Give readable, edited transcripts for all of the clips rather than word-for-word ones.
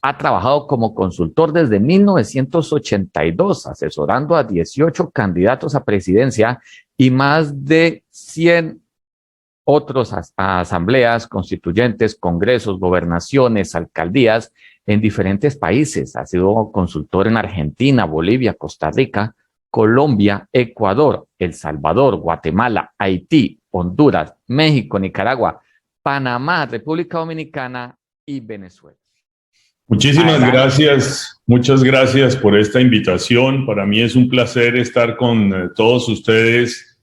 Ha trabajado como consultor desde 1982, asesorando a 18 candidatos a presidencia y más de 100 otros a asambleas constituyentes, congresos, gobernaciones, alcaldías en diferentes países. Ha sido consultor en Argentina, Bolivia, Costa Rica, Colombia, Ecuador, El Salvador, Guatemala, Haití, Honduras, México, Nicaragua, Panamá, República Dominicana y Venezuela. Muchísimas gracias, muchas gracias por esta invitación. Para mí es un placer estar con todos ustedes.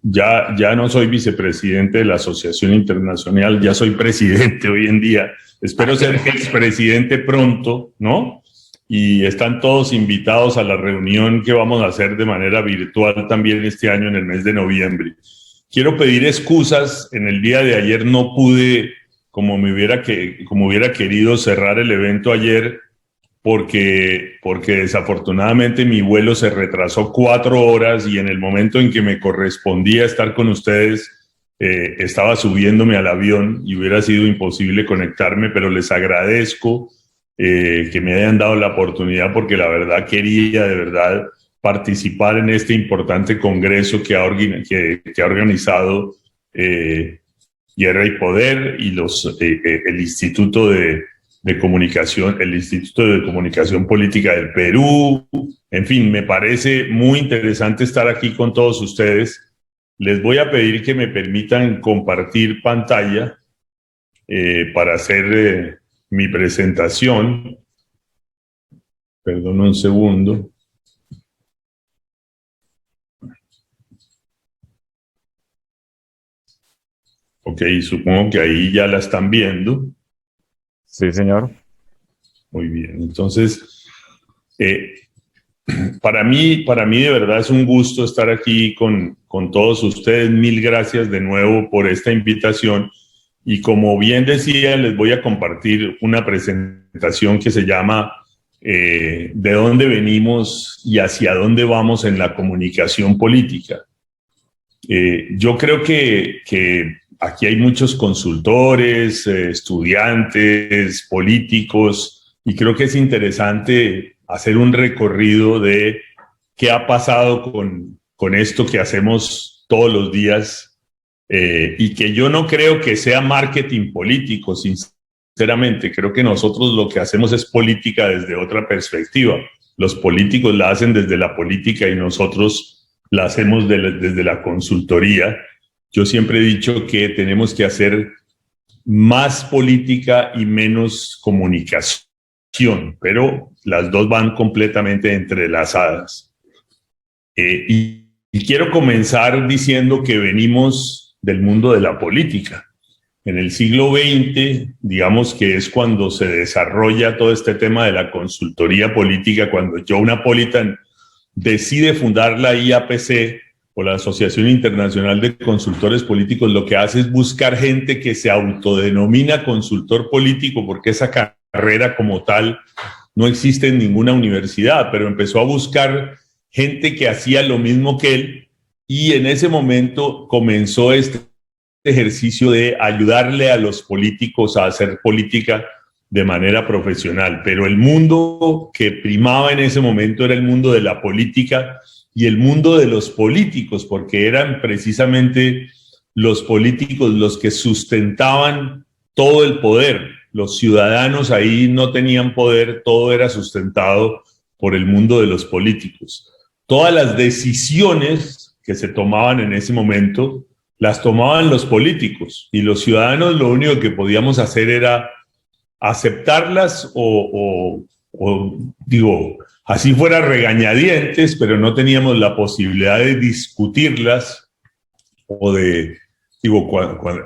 Ya no soy vicepresidente de la Asociación Internacional, ya soy presidente hoy en día. Espero ser expresidente pronto, ¿no? Y están todos invitados a la reunión que vamos a hacer de manera virtual también este año en el mes de noviembre. Quiero pedir excusas, en el día de ayer no pude, como hubiera querido cerrar el evento ayer, porque desafortunadamente mi vuelo se retrasó 4 horas y en el momento en que me correspondía estar con ustedes, estaba subiéndome al avión y hubiera sido imposible conectarme, pero les agradezco que me hayan dado la oportunidad, porque la verdad quería de verdad participar en este importante congreso que ha organizado Guerra y Poder y el Instituto de Comunicación, el Instituto de Comunicación Política del Perú. En fin, me parece muy interesante estar aquí con todos ustedes. Les voy a pedir que me permitan compartir pantalla para hacer mi presentación. Perdón un segundo. Ok, supongo que ahí ya la están viendo. Sí, señor. Muy bien, entonces, para mí de verdad es un gusto estar aquí con todos ustedes. Mil gracias de nuevo por esta invitación. Y como bien decía, les voy a compartir una presentación que se llama ¿De dónde venimos y hacia dónde vamos en la comunicación política? Yo creo que aquí hay muchos consultores, estudiantes, políticos, y creo que es interesante hacer un recorrido de qué ha pasado con esto que hacemos todos los días, y que yo no creo que sea marketing político, sinceramente. Creo que nosotros lo que hacemos es política desde otra perspectiva. Los políticos la hacen desde la política y nosotros la hacemos desde la consultoría. Yo siempre he dicho que tenemos que hacer más política y menos comunicación, pero las dos van completamente entrelazadas. Y quiero comenzar diciendo que venimos del mundo de la política. En el siglo XX, digamos que es cuando se desarrolla todo este tema de la consultoría política, cuando Joe Napolitan decide fundar la IAPC, o la Asociación Internacional de Consultores Políticos. Lo que hace es buscar gente que se autodenomina consultor político, porque esa carrera como tal no existe en ninguna universidad, pero empezó a buscar gente que hacía lo mismo que él, y en ese momento comenzó este ejercicio de ayudarle a los políticos a hacer política de manera profesional. Pero el mundo que primaba en ese momento era el mundo de la política y el mundo de los políticos, porque eran precisamente los políticos los que sustentaban todo el poder. Los ciudadanos ahí no tenían poder, todo era sustentado por el mundo de los políticos. Todas las decisiones que se tomaban en ese momento las tomaban los políticos, y los ciudadanos lo único que podíamos hacer era aceptarlas o digo, así fuera regañadientes, pero no teníamos la posibilidad de discutirlas o de, digo,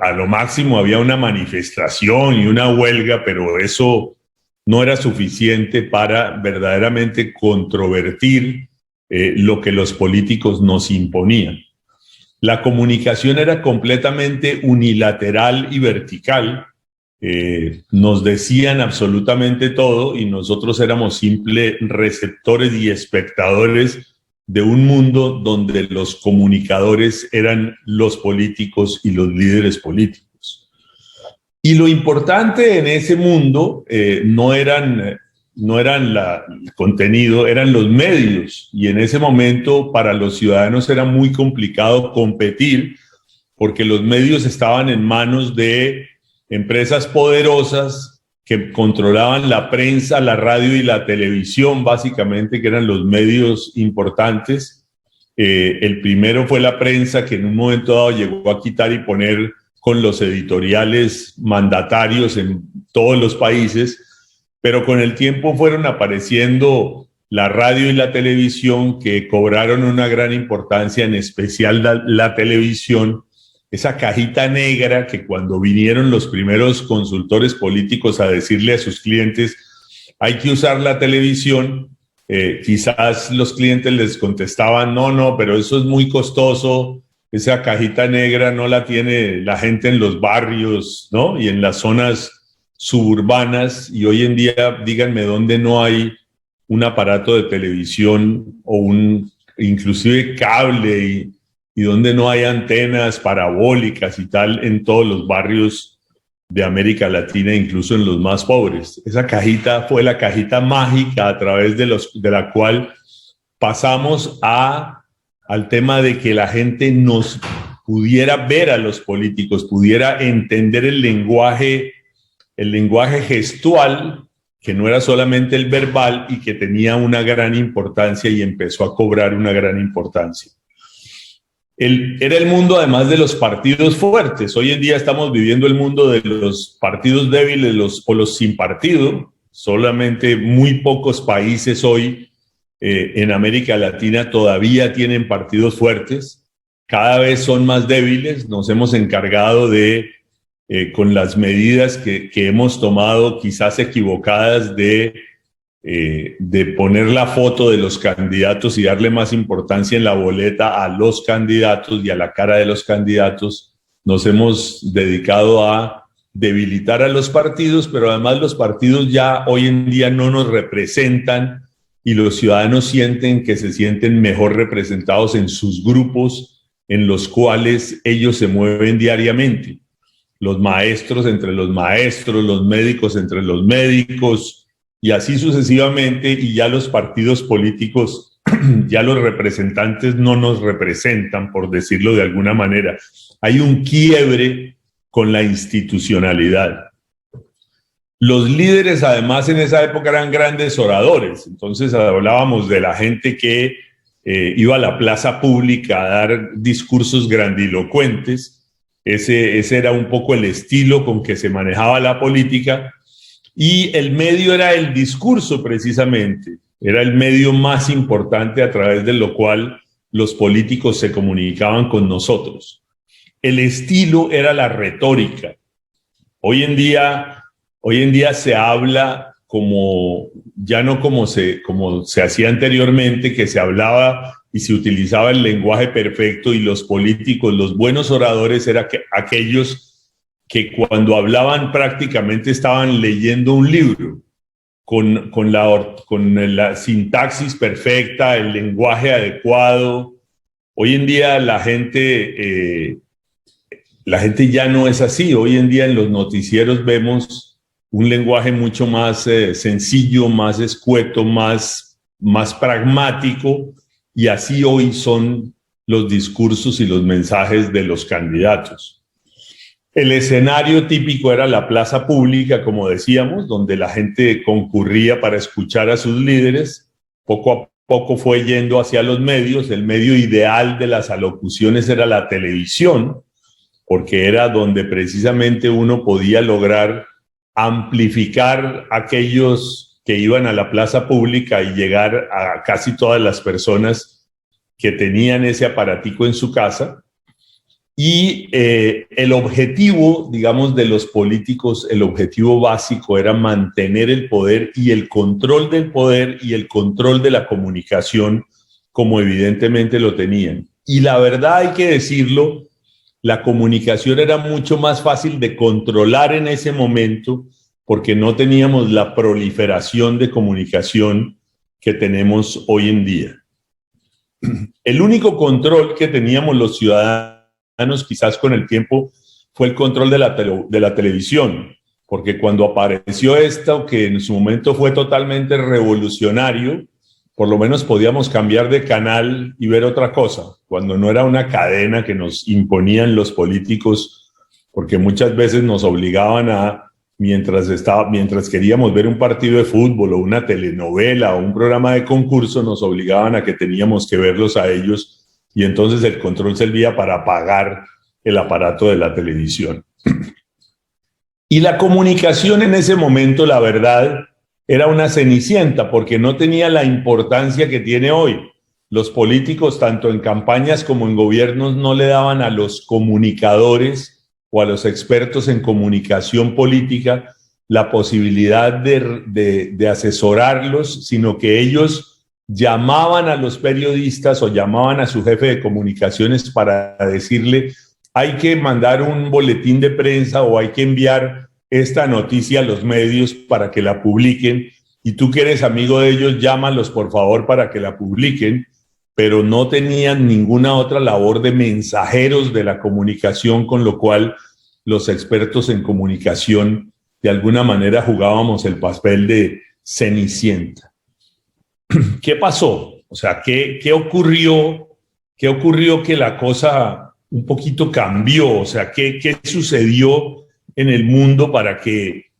a lo máximo había una manifestación y una huelga, pero eso no era suficiente para verdaderamente controvertir lo que los políticos nos imponían. La comunicación era completamente unilateral y vertical. Nos decían absolutamente todo y nosotros éramos simples receptores y espectadores de un mundo donde los comunicadores eran los políticos y los líderes políticos. Y lo importante en ese mundo no eran el contenido, eran los medios. Y en ese momento para los ciudadanos era muy complicado competir porque los medios estaban en manos de empresas poderosas que controlaban la prensa, la radio y la televisión, básicamente, que eran los medios importantes. El primero fue la prensa, que en un momento dado llegó a quitar y poner con los editoriales mandatarios en todos los países, pero con el tiempo fueron apareciendo la radio y la televisión, que cobraron una gran importancia, en especial la televisión, esa cajita negra que cuando vinieron los primeros consultores políticos a decirle a sus clientes hay que usar la televisión, quizás los clientes les contestaban no, pero eso es muy costoso, esa cajita negra no la tiene la gente en los barrios, ¿no? Y en las zonas suburbanas, y hoy en día díganme dónde no hay un aparato de televisión o inclusive cable y donde no hay antenas parabólicas y tal en todos los barrios de América Latina, incluso en los más pobres. Esa cajita fue la cajita mágica a través de la cual pasamos al tema de que la gente nos pudiera ver a los políticos, pudiera entender el lenguaje gestual, que no era solamente el verbal y que tenía una gran importancia y empezó a cobrar una gran importancia. Era el mundo además de los partidos fuertes. Hoy en día estamos viviendo el mundo de los partidos débiles o los sin partido. Solamente muy pocos países hoy en América Latina todavía tienen partidos fuertes. Cada vez son más débiles. Nos hemos encargado de, con las medidas que hemos tomado, quizás equivocadas, de poner la foto de los candidatos y darle más importancia en la boleta a los candidatos y a la cara de los candidatos. Nos hemos dedicado a debilitar a los partidos, pero además los partidos ya hoy en día no nos representan y los ciudadanos sienten que se sienten mejor representados en sus grupos en los cuales ellos se mueven diariamente. Los maestros entre los maestros, los médicos entre los médicos, y así sucesivamente, y ya los partidos políticos, ya los representantes no nos representan, por decirlo de alguna manera. Hay un quiebre con la institucionalidad. Los líderes, además, en esa época eran grandes oradores. Entonces hablábamos de la gente que iba a la plaza pública a dar discursos grandilocuentes. Ese era un poco el estilo con que se manejaba la política. Y el medio era el discurso, precisamente. Era el medio más importante a través de lo cual los políticos se comunicaban con nosotros. El estilo era la retórica. Hoy en día se habla ya no como se hacía anteriormente, que se hablaba y se utilizaba el lenguaje perfecto, y los políticos, los buenos oradores, eran aquellos que cuando hablaban prácticamente estaban leyendo un libro, con la sintaxis perfecta, el lenguaje adecuado. Hoy en día la gente ya no es así. Hoy en día en los noticieros vemos un lenguaje mucho más sencillo, más escueto, más pragmático, y así hoy son los discursos y los mensajes de los candidatos. El escenario típico era la plaza pública, como decíamos, donde la gente concurría para escuchar a sus líderes. Poco a poco fue yendo hacia los medios. El medio ideal de las alocuciones era la televisión, porque era donde precisamente uno podía lograr amplificar a aquellos que iban a la plaza pública y llegar a casi todas las personas que tenían ese aparatico en su casa. Y el objetivo, digamos, de los políticos, el objetivo básico era mantener el poder y el control del poder y el control de la comunicación, como evidentemente lo tenían. Y la verdad, hay que decirlo, la comunicación era mucho más fácil de controlar en ese momento porque no teníamos la proliferación de comunicación que tenemos hoy en día. El único control que teníamos los ciudadanos, quizás con el tiempo fue el control de la televisión, porque cuando apareció esto, que en su momento fue totalmente revolucionario, por lo menos podíamos cambiar de canal y ver otra cosa, cuando no era una cadena que nos imponían los políticos, porque muchas veces nos obligaban a, mientras queríamos ver un partido de fútbol o una telenovela o un programa de concurso, nos obligaban a que teníamos que verlos a ellos, y entonces el control servía para apagar el aparato de la televisión. Y la comunicación en ese momento, la verdad, era una cenicienta porque no tenía la importancia que tiene hoy. Los políticos, tanto en campañas como en gobiernos, no le daban a los comunicadores o a los expertos en comunicación política la posibilidad de asesorarlos, sino que ellos llamaban a los periodistas o llamaban a su jefe de comunicaciones para decirle: hay que mandar un boletín de prensa o hay que enviar esta noticia a los medios para que la publiquen, y tú que eres amigo de ellos, llámalos por favor para que la publiquen, pero no tenían ninguna otra labor de mensajeros de la comunicación, con lo cual los expertos en comunicación de alguna manera jugábamos el papel de cenicienta. ¿Qué pasó? O sea, ¿qué ocurrió? ¿Qué ocurrió que la cosa un poquito cambió? O sea, ¿qué sucedió en el mundo para que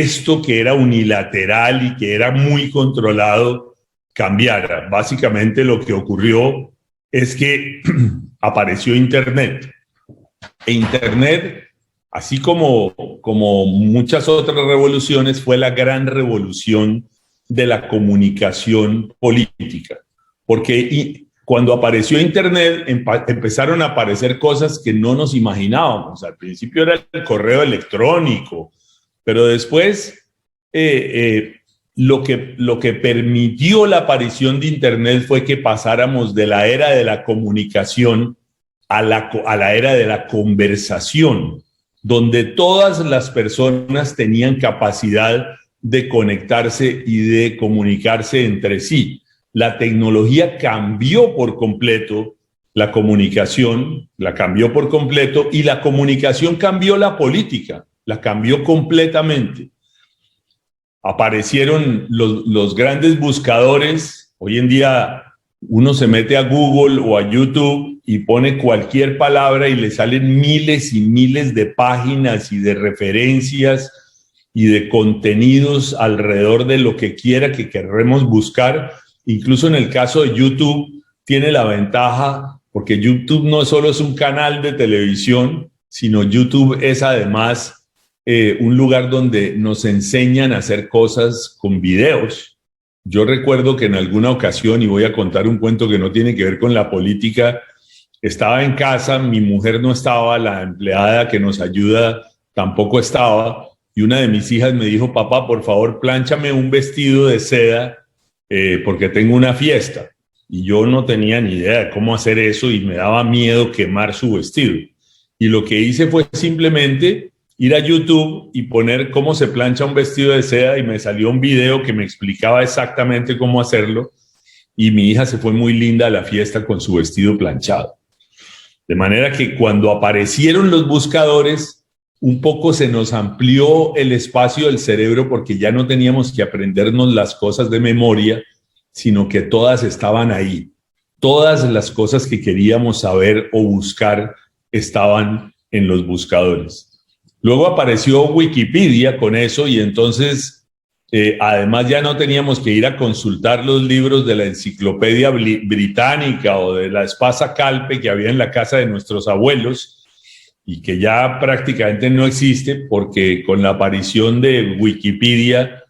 esto que era unilateral y que era muy controlado cambiara? Básicamente lo que ocurrió es que apareció Internet. E Internet, así como muchas otras revoluciones, fue la gran revolución de la comunicación política. Porque cuando apareció Internet, empezaron a aparecer cosas que no nos imaginábamos. Al principio era el correo electrónico, pero después lo que permitió la aparición de Internet fue que pasáramos de la era de la comunicación a la era de la conversación, donde todas las personas tenían capacidad de conectarse y de comunicarse entre sí. La tecnología cambió por completo la comunicación, la cambió por completo, y la comunicación cambió la política, la cambió completamente. Aparecieron los grandes buscadores. Hoy en día uno se mete a Google o a YouTube y pone cualquier palabra y le salen miles y miles de páginas y de referencias y de contenidos alrededor de lo que quiera que querremos buscar. Incluso en el caso de YouTube tiene la ventaja, porque YouTube no solo es un canal de televisión, sino YouTube es además un lugar donde nos enseñan a hacer cosas con videos. Yo recuerdo que en alguna ocasión, y voy a contar un cuento que no tiene que ver con la política, estaba en casa, mi mujer no estaba, la empleada que nos ayuda tampoco estaba, y una de mis hijas me dijo: papá, por favor, plánchame un vestido de seda porque tengo una fiesta. Y yo no tenía ni idea de cómo hacer eso y me daba miedo quemar su vestido. Y lo que hice fue simplemente ir a YouTube y poner cómo se plancha un vestido de seda, y me salió un video que me explicaba exactamente cómo hacerlo, y mi hija se fue muy linda a la fiesta con su vestido planchado. De manera que cuando aparecieron los buscadores, un poco se nos amplió el espacio del cerebro, porque ya no teníamos que aprendernos las cosas de memoria, sino que todas estaban ahí. Todas las cosas que queríamos saber o buscar estaban en los buscadores. Luego apareció Wikipedia con eso, y entonces además ya no teníamos que ir a consultar los libros de la Enciclopedia Británica o de la Espasa Calpe que había en la casa de nuestros abuelos y que ya prácticamente no existe, porque con la aparición de Wikipedia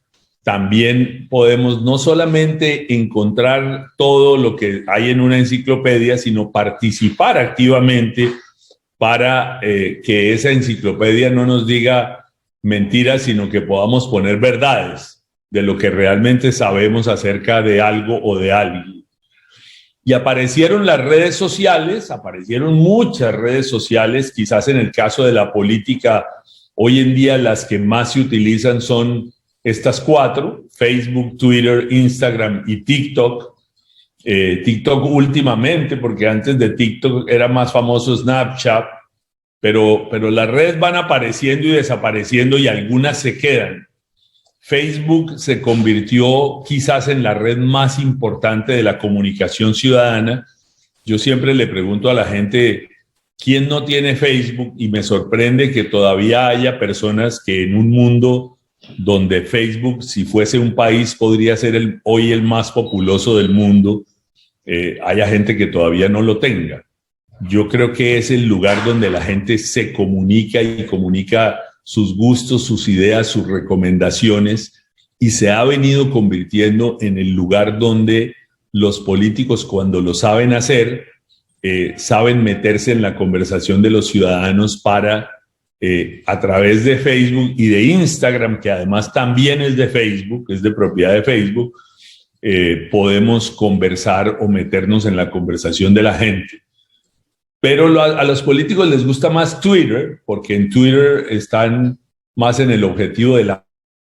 también podemos no solamente encontrar todo lo que hay en una enciclopedia, sino participar activamente para que esa enciclopedia no nos diga mentiras, sino que podamos poner verdades de lo que realmente sabemos acerca de algo o de alguien. Y aparecieron las redes sociales, aparecieron muchas redes sociales. Quizás en el caso de la política, hoy en día las que más se utilizan son estas 4: Facebook, Twitter, Instagram y TikTok. TikTok últimamente, porque antes de TikTok era más famoso Snapchat, pero las redes van apareciendo y desapareciendo y algunas se quedan. Facebook se convirtió quizás en la red más importante de la comunicación ciudadana. Yo siempre le pregunto a la gente, ¿quién no tiene Facebook? Y me sorprende que todavía haya personas que en un mundo donde Facebook, si fuese un país, podría ser hoy el más populoso del mundo, haya gente que todavía no lo tenga. Yo creo que es el lugar donde la gente se comunica y comunica sus gustos, sus ideas, sus recomendaciones, y se ha venido convirtiendo en el lugar donde los políticos, cuando lo saben hacer, saben meterse en la conversación de los ciudadanos para, a través de Facebook y de Instagram, que además también es de Facebook, es de propiedad de Facebook, podemos conversar o meternos en la conversación de la gente. Pero a los políticos les gusta más Twitter, porque en Twitter están más en el objetivo del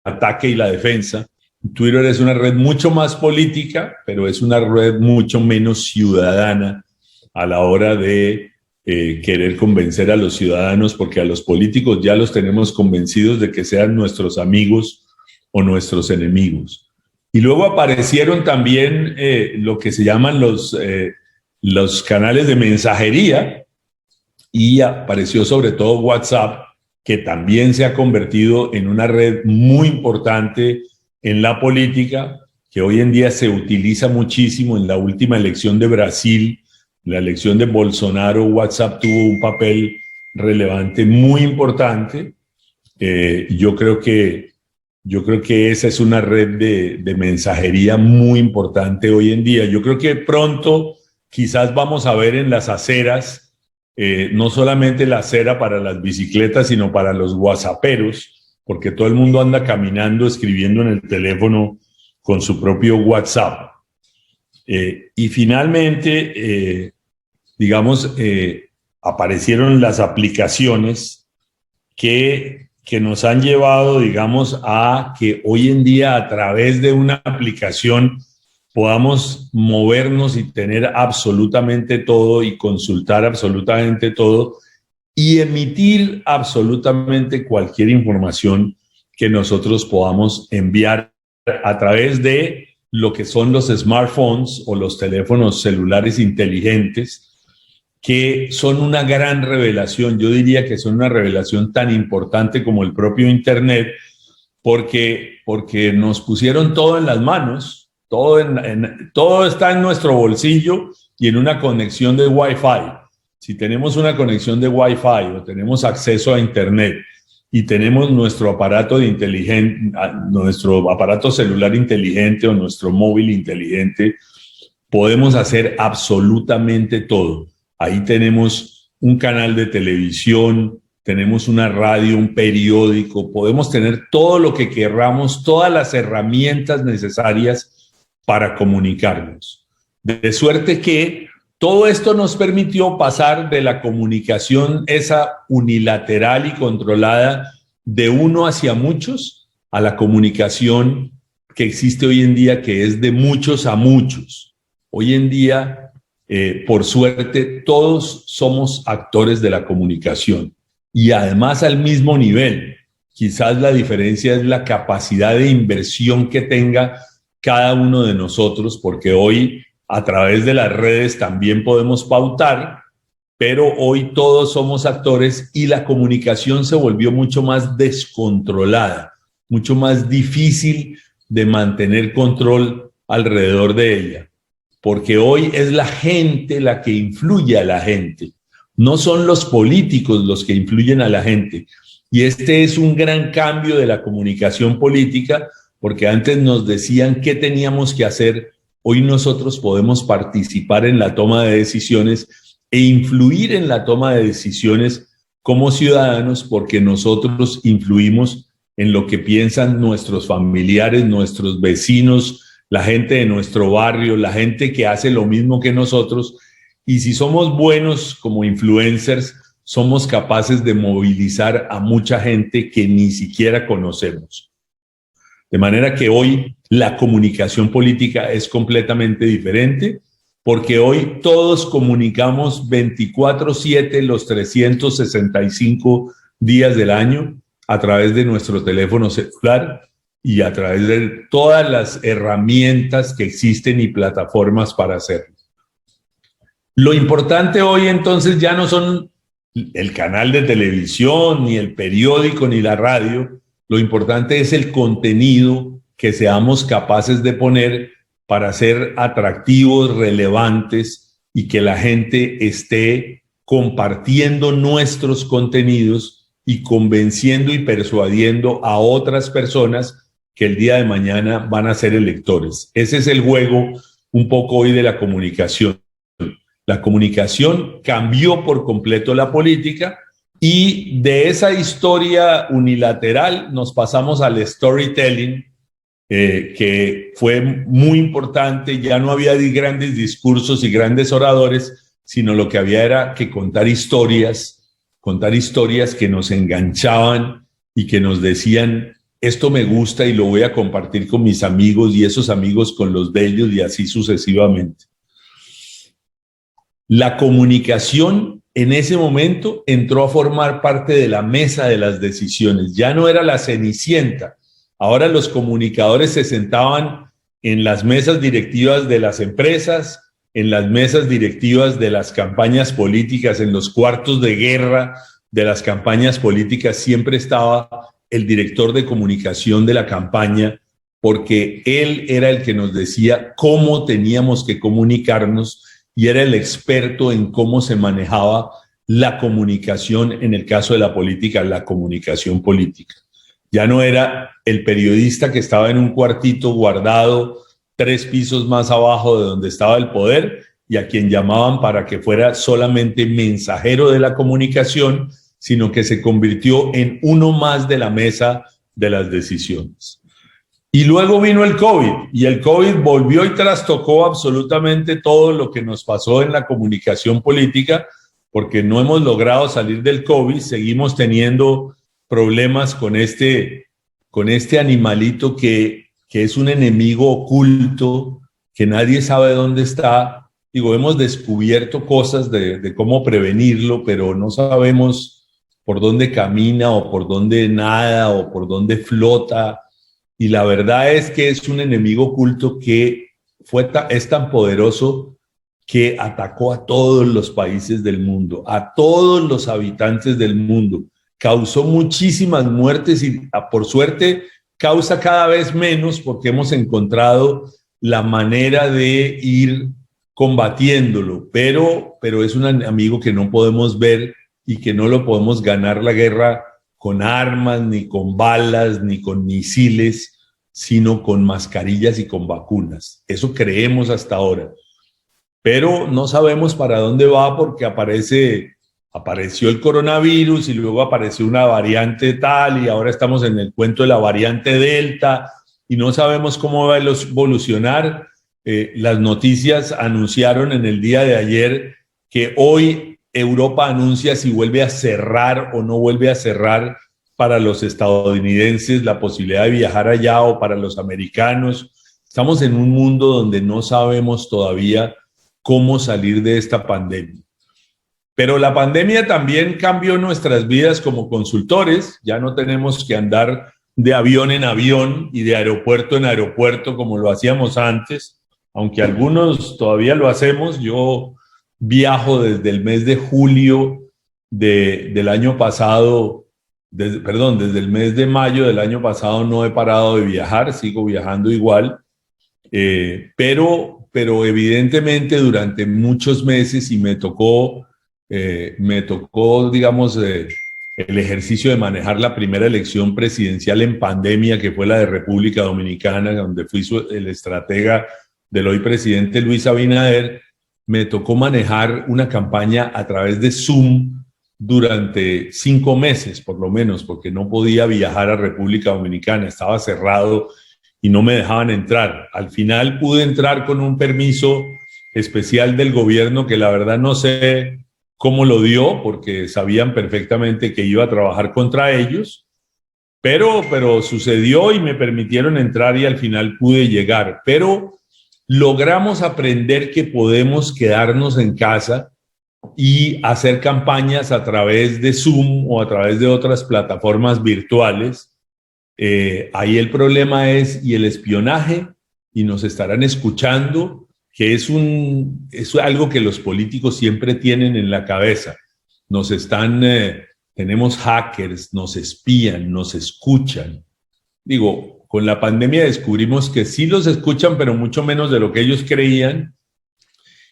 ataque y la defensa. Twitter es una red mucho más política, pero es una red mucho menos ciudadana a la hora de querer convencer a los ciudadanos, porque a los políticos ya los tenemos convencidos de que sean nuestros amigos o nuestros enemigos. Y luego aparecieron también lo que se llaman los canales de mensajería, y apareció sobre todo WhatsApp, que también se ha convertido en una red muy importante en la política, que hoy en día se utiliza muchísimo. En la última elección de Brasil, la elección de Bolsonaro, WhatsApp tuvo un papel relevante muy importante. Yo creo que esa es una red de mensajería muy importante hoy en día. Yo creo que pronto quizás vamos a ver en las aceras, no solamente la acera para las bicicletas, sino para los whatsapperos, porque todo el mundo anda caminando, escribiendo en el teléfono con su propio WhatsApp. Y finalmente, aparecieron las aplicaciones que nos han llevado, a que hoy en día a través de una aplicación podamos movernos y tener absolutamente todo y consultar absolutamente todo y emitir absolutamente cualquier información que nosotros podamos enviar a través de lo que son los smartphones o los teléfonos celulares inteligentes, que son una gran revelación. Yo diría que son una revelación tan importante como el propio Internet, porque nos pusieron todo en las manos. Todo está en nuestro bolsillo y en una conexión de Wi-Fi. Si tenemos una conexión de Wi-Fi o tenemos acceso a Internet y tenemos nuestro aparato nuestro aparato celular inteligente o nuestro móvil inteligente, podemos hacer absolutamente todo. Ahí tenemos un canal de televisión, tenemos una radio, un periódico, podemos tener todo lo que querramos, todas las herramientas necesarias para comunicarnos. De suerte que todo esto nos permitió pasar de la comunicación esa unilateral y controlada de uno hacia muchos a la comunicación que existe hoy en día, que es de muchos a muchos. Hoy en día, por suerte, todos somos actores de la comunicación y además al mismo nivel. Quizás la diferencia es la capacidad de inversión que tenga cada uno de nosotros, porque hoy a través de las redes también podemos pautar, pero hoy todos somos actores y la comunicación se volvió mucho más descontrolada, mucho más difícil de mantener control alrededor de ella, porque hoy es la gente la que influye a la gente, no son los políticos los que influyen a la gente. Y este es un gran cambio de la comunicación política, porque antes nos decían qué teníamos que hacer. Hoy nosotros podemos participar en la toma de decisiones e influir en la toma de decisiones como ciudadanos, porque nosotros influimos en lo que piensan nuestros familiares, nuestros vecinos, la gente de nuestro barrio, la gente que hace lo mismo que nosotros. Y si somos buenos como influencers, somos capaces de movilizar a mucha gente que ni siquiera conocemos. De manera que hoy la comunicación política es completamente diferente. porque hoy todos comunicamos 24/7 los 365 días del año a través de nuestro teléfono celular y a través de todas las herramientas que existen y plataformas para hacerlo. Lo importante hoy entonces ya no son el canal de televisión, ni el periódico, ni la radio. Lo importante es el contenido que seamos capaces de poner para ser atractivos, relevantes y que la gente esté compartiendo nuestros contenidos y convenciendo y persuadiendo a otras personas que el día de mañana van a ser electores. Ese es el juego un poco hoy de la comunicación. La comunicación cambió por completo la política y de esa historia unilateral nos pasamos al storytelling, que fue muy importante. Ya no había grandes discursos y grandes oradores, sino lo que había era que contar historias que nos enganchaban y que nos decían, esto me gusta y lo voy a compartir con mis amigos y esos amigos con los de ellos y así sucesivamente. La comunicación en ese momento entró a formar parte de la mesa de las decisiones. Ya no era la Cenicienta. Ahora los comunicadores se sentaban en las mesas directivas de las empresas, en las mesas directivas de las campañas políticas, en los cuartos de guerra de las campañas políticas. Siempre estaba el director de comunicación de la campaña, porque él era el que nos decía cómo teníamos que comunicarnos y era el experto en cómo se manejaba la comunicación, en el caso de la política, la comunicación política. Ya no era el periodista que estaba en un cuartito guardado 3 pisos más abajo de donde estaba el poder y a quien llamaban para que fuera solamente mensajero de la comunicación, sino que se convirtió en uno más de la mesa de las decisiones. Y luego vino el COVID, y el COVID volvió y trastocó absolutamente todo lo que nos pasó en la comunicación política, porque no hemos logrado salir del COVID, seguimos teniendo problemas con este animalito que es un enemigo oculto, que nadie sabe dónde está. Digo, hemos descubierto cosas de cómo prevenirlo, pero no sabemos por dónde camina o por dónde nada o por dónde flota. Y la verdad es que es un enemigo oculto que es tan poderoso que atacó a todos los países del mundo, a todos los habitantes del mundo. Causó muchísimas muertes y por suerte causa cada vez menos porque hemos encontrado la manera de ir combatiéndolo, pero es un amigo que no podemos ver y que no lo podemos ganar la guerra con armas, ni con balas, ni con misiles, sino con mascarillas y con vacunas. Eso creemos hasta ahora. Pero no sabemos para dónde va porque apareció el coronavirus y luego apareció una variante tal y ahora estamos en el cuento de la variante Delta y no sabemos cómo va a evolucionar. Las noticias anunciaron en el día de ayer que hoy Europa anuncia si vuelve a cerrar o no vuelve a cerrar para los estadounidenses la posibilidad de viajar allá o para los americanos. Estamos en un mundo donde no sabemos todavía cómo salir de esta pandemia. Pero la pandemia también cambió nuestras vidas como consultores. Ya no tenemos que andar de avión en avión y de aeropuerto en aeropuerto como lo hacíamos antes, aunque algunos todavía lo hacemos. Yo viajo desde el mes de julio del año pasado, desde el mes de mayo del año pasado no he parado de viajar, sigo viajando igual, pero evidentemente durante muchos meses y me tocó, digamos, el ejercicio de manejar la primera elección presidencial en pandemia, que fue la de República Dominicana, donde fui el estratega del hoy presidente Luis Abinader. Me tocó manejar una campaña a través de Zoom durante 5 meses, por lo menos, porque no podía viajar a República Dominicana, estaba cerrado y no me dejaban entrar. Al final pude entrar con un permiso especial del gobierno que la verdad no sé cómo lo dio, porque sabían perfectamente que iba a trabajar contra ellos, pero sucedió y me permitieron entrar y al final pude llegar. Pero logramos aprender que podemos quedarnos en casa y hacer campañas a través de Zoom o a través de otras plataformas virtuales. Ahí el problema es y el espionaje, y nos estarán escuchando, que es algo que los políticos siempre tienen en la cabeza. Tenemos hackers, nos espían, nos escuchan. Digo, con la pandemia descubrimos que sí los escuchan, pero mucho menos de lo que ellos creían,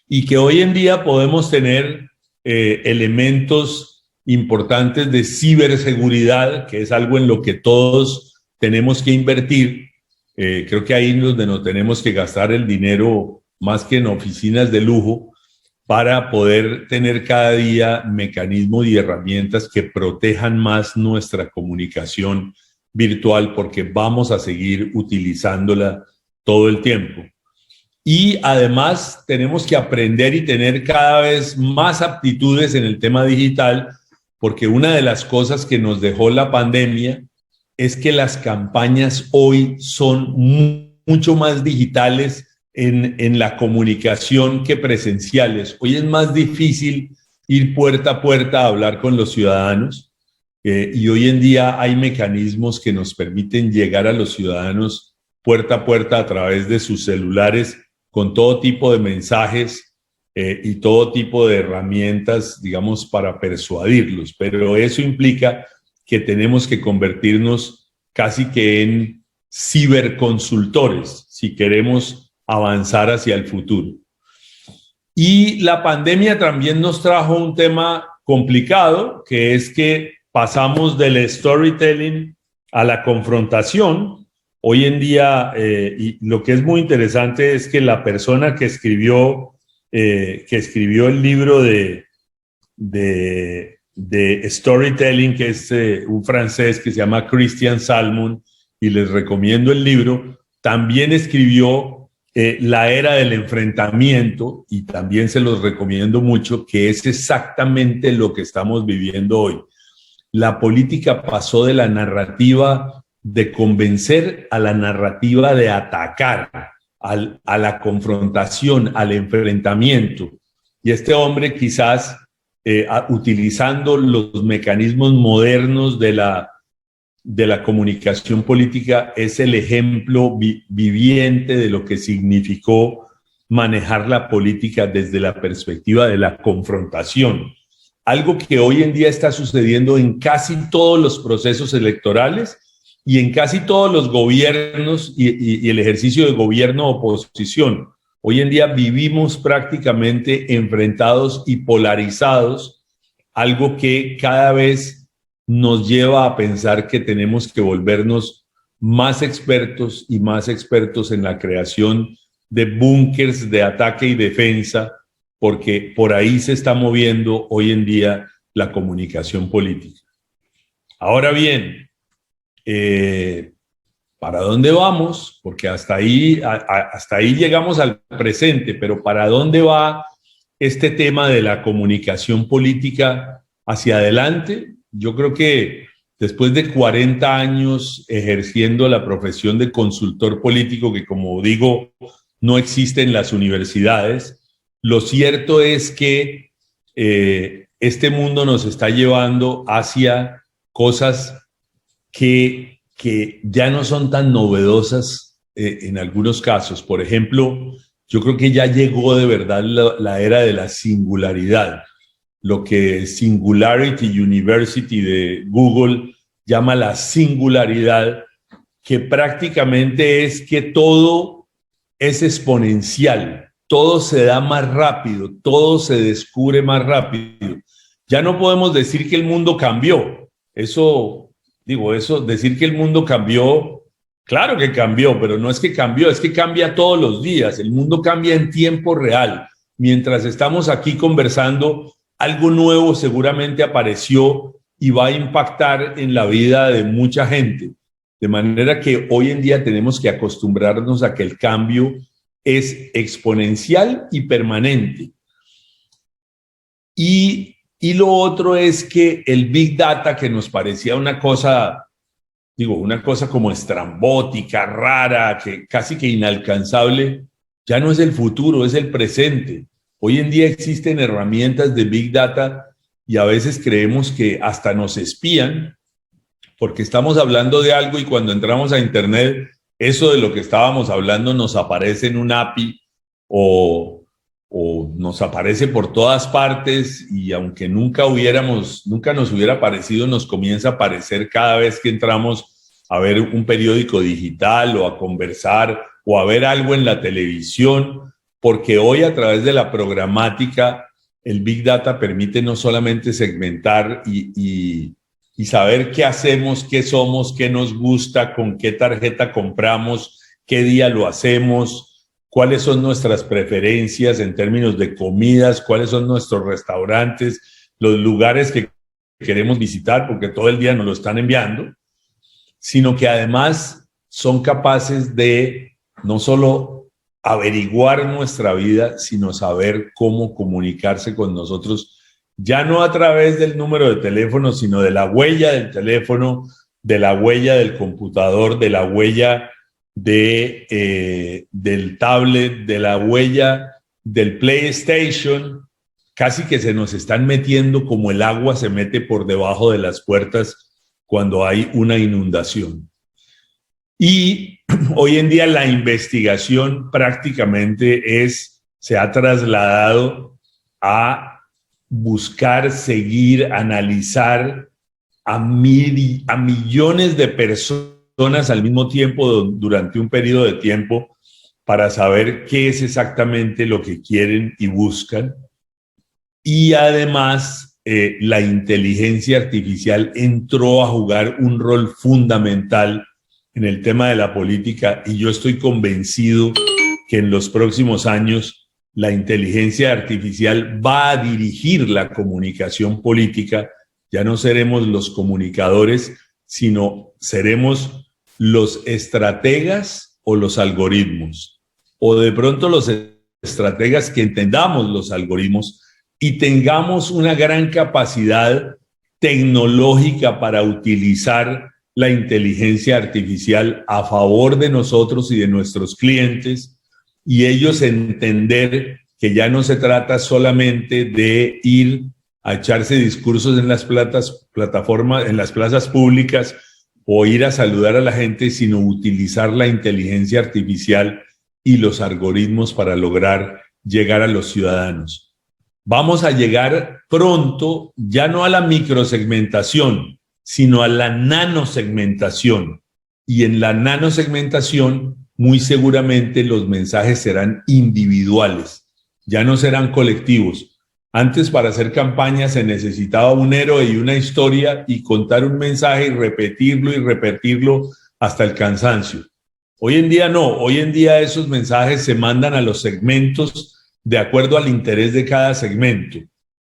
y que hoy en día podemos tener elementos importantes de ciberseguridad, que es algo en lo que todos tenemos que invertir. Creo que ahí es donde nos tenemos que gastar el dinero más que en oficinas de lujo, para poder tener cada día mecanismos y herramientas que protejan más nuestra comunicación virtual, porque vamos a seguir utilizándola todo el tiempo. Y además tenemos que aprender y tener cada vez más aptitudes en el tema digital, porque una de las cosas que nos dejó la pandemia es que las campañas hoy son mucho más digitales en la comunicación que presenciales. Hoy es más difícil ir puerta a puerta a hablar con los ciudadanos, y hoy en día hay mecanismos que nos permiten llegar a los ciudadanos puerta a puerta a través de sus celulares, con todo tipo de mensajes y todo tipo de herramientas, digamos, para persuadirlos. Pero eso implica que tenemos que convertirnos casi que en ciberconsultores si queremos avanzar hacia el futuro. Y la pandemia también nos trajo un tema complicado, que es que pasamos del storytelling a la confrontación. Hoy en día, y lo que es muy interesante es que la persona que escribió el libro de storytelling, que es un francés que se llama Christian Salmon, y les recomiendo el libro, también escribió La Era del Enfrentamiento, y también se los recomiendo mucho, que es exactamente lo que estamos viviendo hoy. La política pasó de la narrativa de convencer a la narrativa de atacar, a la confrontación, al enfrentamiento. Y este hombre, quizás utilizando los mecanismos modernos de la comunicación política, es el ejemplo viviente de lo que significó manejar la política desde la perspectiva de la confrontación. Algo que hoy en día está sucediendo en casi todos los procesos electorales y en casi todos los gobiernos y el ejercicio de gobierno-oposición. Hoy en día vivimos prácticamente enfrentados y polarizados, algo que cada vez nos lleva a pensar que tenemos que volvernos más expertos y más expertos en la creación de búnkers de ataque y defensa, porque por ahí se está moviendo hoy en día la comunicación política. Ahora bien, ¿para dónde vamos? Porque hasta ahí llegamos al presente, pero ¿para dónde va este tema de la comunicación política hacia adelante? Yo creo que después de 40 años ejerciendo la profesión de consultor político, que como digo, no existe en las universidades, lo cierto es que este mundo nos está llevando hacia cosas que ya no son tan novedosas en algunos casos. Por ejemplo, yo creo que ya llegó de verdad la era de la singularidad, lo que Singularity University de Google llama la singularidad, que prácticamente es que todo es exponencial, todo se da más rápido, todo se descubre más rápido. Ya no podemos decir que el mundo cambió. Decir que el mundo cambió, claro que cambió, pero no es que cambió, es que cambia todos los días. El mundo cambia en tiempo real. Mientras estamos aquí conversando, algo nuevo seguramente apareció y va a impactar en la vida de mucha gente. De manera que hoy en día tenemos que acostumbrarnos a que el cambio es exponencial y permanente. Y lo otro es que el Big Data, que nos parecía una cosa como estrambótica, rara, que casi que inalcanzable, Ya no es el futuro, es el presente. Hoy en día existen herramientas de Big Data y a veces creemos que hasta nos espían porque estamos hablando de algo y cuando entramos a Internet, eso de lo que estábamos hablando nos aparece en un API o nos aparece por todas partes y aunque nunca nos hubiera parecido, nos comienza a aparecer cada vez que entramos a ver un periódico digital o a conversar o a ver algo en la televisión, porque hoy a través de la programática el Big Data permite no solamente segmentar y saber qué hacemos, qué somos, qué nos gusta, con qué tarjeta compramos, qué día lo hacemos, cuáles son nuestras preferencias en términos de comidas, cuáles son nuestros restaurantes, los lugares que queremos visitar, porque todo el día nos lo están enviando, sino que además son capaces de no solo averiguar nuestra vida, sino saber cómo comunicarse con nosotros, ya no a través del número de teléfono, sino de la huella del teléfono, de la huella del computador, de la huella del tablet, de la huella del PlayStation. Casi que se nos están metiendo como el agua se mete por debajo de las puertas cuando hay una inundación. Y hoy en día la investigación prácticamente se ha trasladado a buscar, seguir, analizar a millones de personas al mismo tiempo durante un periodo de tiempo para saber qué es exactamente lo que quieren y buscan. Y además, la inteligencia artificial entró a jugar un rol fundamental en el tema de la política y yo estoy convencido que en los próximos años la inteligencia artificial va a dirigir la comunicación política. Ya no seremos los comunicadores, sino seremos los estrategas o los algoritmos. O de pronto los estrategas que entendamos los algoritmos y tengamos una gran capacidad tecnológica para utilizar la inteligencia artificial a favor de nosotros y de nuestros clientes, y ellos entender que ya no se trata solamente de ir a echarse discursos en las plataformas, en las plazas públicas o ir a saludar a la gente, sino utilizar la inteligencia artificial y los algoritmos para lograr llegar a los ciudadanos. Vamos a llegar pronto ya no a la microsegmentación, sino a la nanosegmentación. Y en la nanosegmentación, muy seguramente los mensajes serán individuales, ya no serán colectivos. Antes, para hacer campaña se necesitaba un héroe y una historia y contar un mensaje y repetirlo hasta el cansancio. Hoy en día no, hoy en día esos mensajes se mandan a los segmentos de acuerdo al interés de cada segmento,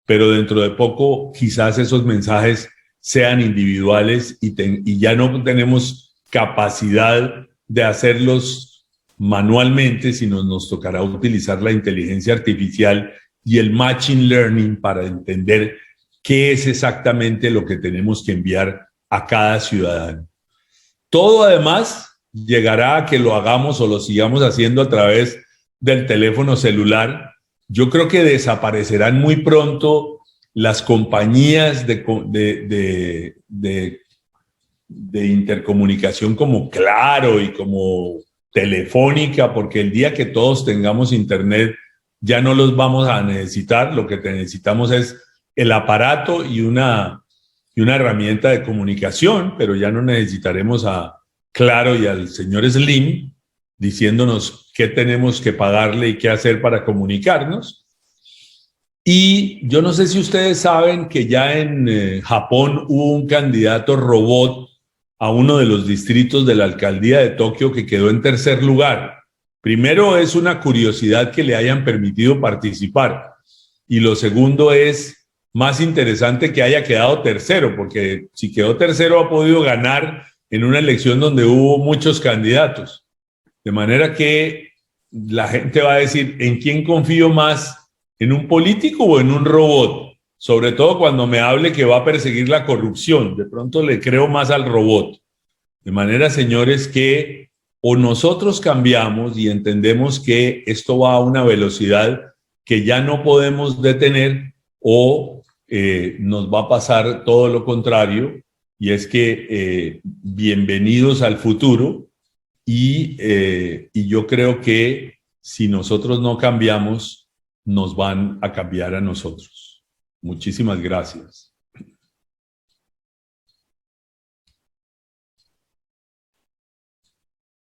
pero dentro de poco quizás esos mensajes sean individuales y ya no tenemos capacidad de hacerlos manualmente, sino nos tocará utilizar la inteligencia artificial y el machine learning para entender qué es exactamente lo que tenemos que enviar a cada ciudadano. Todo además llegará a que lo hagamos o lo sigamos haciendo a través del teléfono celular. Yo creo que desaparecerán muy pronto las compañías de intercomunicación como Claro y como Telefónica, porque el día que todos tengamos internet ya no los vamos a necesitar. Lo que necesitamos es el aparato y una herramienta de comunicación, pero ya no necesitaremos a Claro y al señor Slim diciéndonos qué tenemos que pagarle y qué hacer para comunicarnos. Y yo no sé si ustedes saben que ya en Japón hubo un candidato robot a uno de los distritos de la alcaldía de Tokio que quedó en tercer lugar. Primero, es una curiosidad que le hayan permitido participar. Y lo segundo, es más interesante que haya quedado tercero, porque si quedó tercero ha podido ganar en una elección donde hubo muchos candidatos. De manera que la gente va a decir, ¿en quién confío más? ¿En un político o en un robot? Sobre todo cuando me hable que va a perseguir la corrupción. De pronto le creo más al robot. De manera, señores, que o nosotros cambiamos y entendemos que esto va a una velocidad que ya no podemos detener, o nos va a pasar todo lo contrario, y es que bienvenidos al futuro, y yo creo que si nosotros no cambiamos, nos van a cambiar a nosotros. Muchísimas gracias.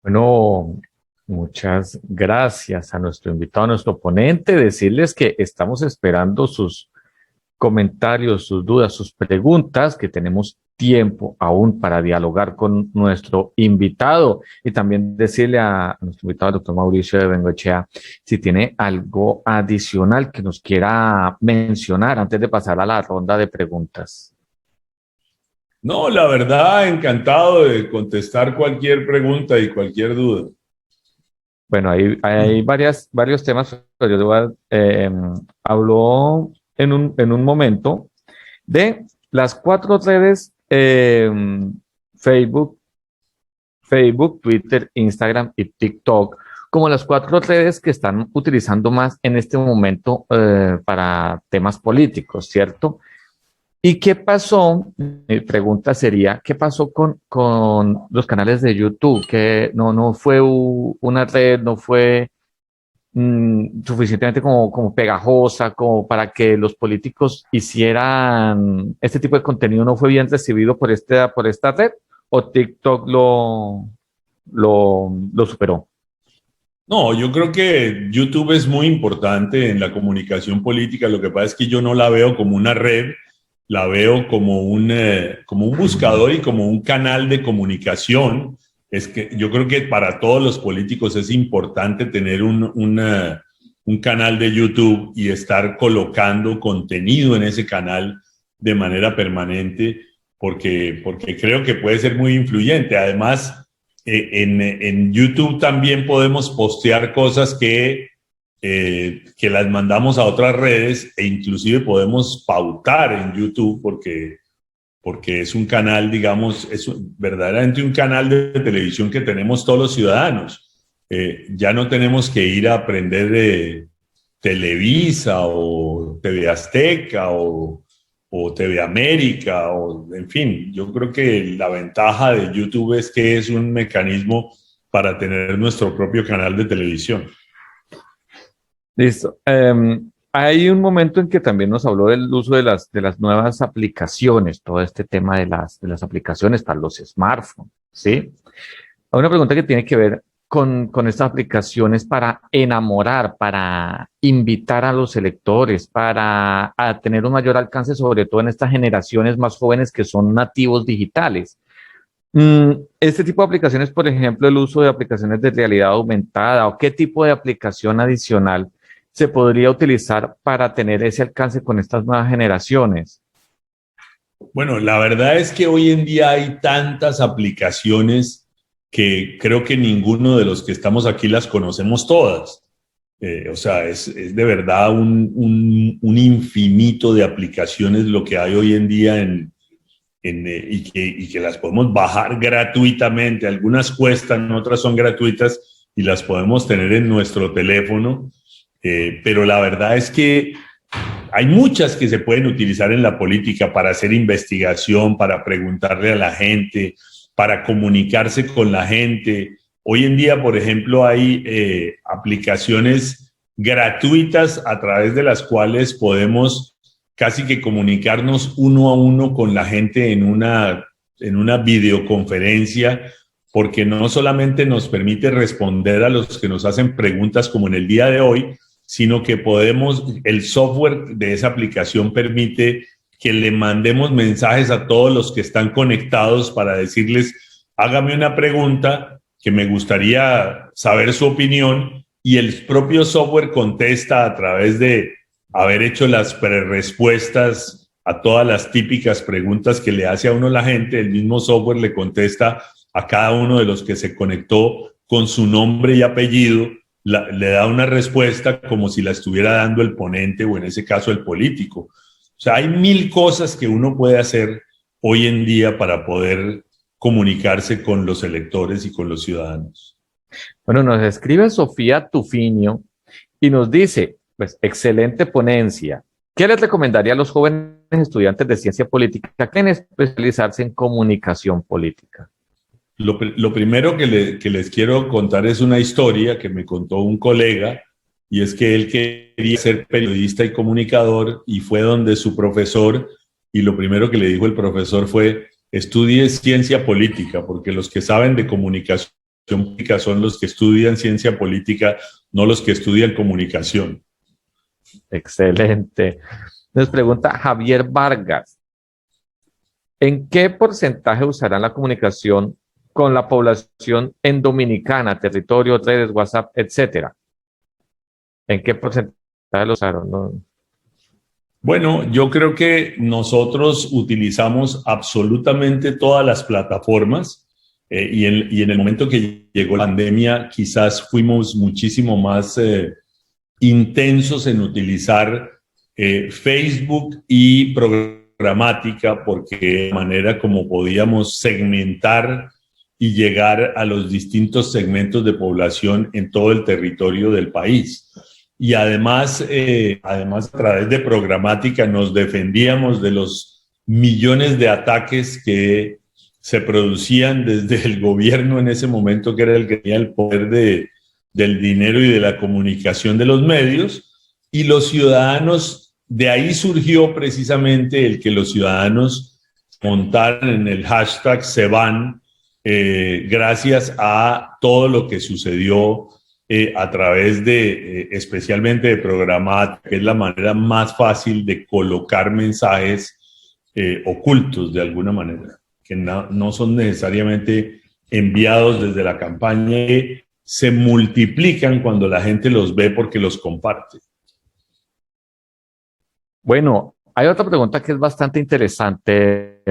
Bueno, muchas gracias a nuestro invitado, a nuestro ponente. Decirles que estamos esperando sus comentarios, sus dudas, sus preguntas, que tenemos tiempo aún para dialogar con nuestro invitado, y también decirle a nuestro invitado, el doctor Mauricio de Bengoechea, si tiene algo adicional que nos quiera mencionar antes de pasar a la ronda de preguntas. No, la verdad, encantado de contestar cualquier pregunta y cualquier duda. Bueno, hay varios temas, pero yo le voy habló en un momento de las 4 redes, Facebook, Twitter, Instagram y TikTok, como las 4 redes que están utilizando más en este momento para temas políticos, ¿cierto? ¿Y qué pasó? Mi pregunta sería, ¿qué pasó con los canales de YouTube? Que no fue una red, no fue suficientemente como pegajosa, como para que los políticos hicieran este tipo de contenido. ¿No fue bien recibido por esta red, o TikTok lo superó? No, yo creo que YouTube es muy importante en la comunicación política. Lo que pasa es que yo no la veo como una red, la veo como un buscador y como un canal de comunicación. Es que yo creo que para todos los políticos es importante tener un canal de YouTube y estar colocando contenido en ese canal de manera permanente, porque creo que puede ser muy influyente. Además, en YouTube también podemos postear cosas que las mandamos a otras redes, e inclusive podemos pautar en YouTube, porque es un canal, digamos, verdaderamente un canal de televisión que tenemos todos los ciudadanos. Ya no tenemos que ir a aprender de Televisa o TV Azteca o TV América, o en fin, yo creo que la ventaja de YouTube es que es un mecanismo para tener nuestro propio canal de televisión. Listo. Hay un momento en que también nos habló del uso de las nuevas aplicaciones, todo este tema de las aplicaciones para los smartphones, ¿sí? Hay una pregunta que tiene que ver con estas aplicaciones para enamorar, para invitar a los electores, a tener un mayor alcance, sobre todo en estas generaciones más jóvenes que son nativos digitales. Este tipo de aplicaciones, por ejemplo, el uso de aplicaciones de realidad aumentada, o qué tipo de aplicación adicional se podría utilizar para tener ese alcance con estas nuevas generaciones. Bueno, la verdad es que hoy en día hay tantas aplicaciones que creo que ninguno de los que estamos aquí las conocemos todas. O sea, es de verdad un infinito de aplicaciones lo que hay hoy en día y que las podemos bajar gratuitamente. Algunas cuestan, otras son gratuitas y las podemos tener en nuestro teléfono. Pero la verdad es que hay muchas que se pueden utilizar en la política para hacer investigación, para preguntarle a la gente, para comunicarse con la gente. Hoy en día, por ejemplo, hay aplicaciones gratuitas a través de las cuales podemos casi que comunicarnos uno a uno con la gente en una videoconferencia, porque no solamente nos permite responder a los que nos hacen preguntas como en el día de hoy, sino que el software de esa aplicación permite que le mandemos mensajes a todos los que están conectados para decirles, hágame una pregunta que me gustaría saber su opinión, y el propio software contesta a través de haber hecho las prerespuestas a todas las típicas preguntas que le hace a uno la gente. El mismo software le contesta a cada uno de los que se conectó con su nombre y apellido, le da una respuesta como si la estuviera dando el ponente, o en ese caso el político. O sea, hay 1000 cosas que uno puede hacer hoy en día para poder comunicarse con los electores y con los ciudadanos. Bueno, nos escribe Sofía Tufinio y nos dice, pues, excelente ponencia. ¿Qué les recomendaría a los jóvenes estudiantes de ciencia política que quieren especializarse en comunicación política? Lo primero que les quiero contar es una historia que me contó un colega, y es que él quería ser periodista y comunicador y fue donde su profesor, y lo primero que le dijo el profesor fue: estudie ciencia política, porque los que saben de comunicación política son los que estudian ciencia política, no los que estudian comunicación. Excelente. Nos pregunta Javier Vargas, ¿en qué porcentaje usarán la comunicación con la población en Dominicana, territorio, redes, WhatsApp, etcétera? ¿En qué porcentaje lo usaron? No. Bueno, yo creo que nosotros utilizamos absolutamente todas las plataformas, y en el momento que llegó la pandemia quizás fuimos muchísimo más intensos en utilizar Facebook y programática, porque de manera como podíamos segmentar y llegar a los distintos segmentos de población en todo el territorio del país. Y además a través de programática nos defendíamos de los millones de ataques que se producían desde el gobierno en ese momento, que era el que tenía el poder del dinero y de la comunicación de los medios, y los ciudadanos, de ahí surgió precisamente el que los ciudadanos montaran en el hashtag Se Van, gracias a todo lo que sucedió a través de, especialmente de programática, que es la manera más fácil de colocar mensajes ocultos de alguna manera, que no son necesariamente enviados desde la campaña, que se multiplican cuando la gente los ve porque los comparte. Bueno, hay otra pregunta que es bastante interesante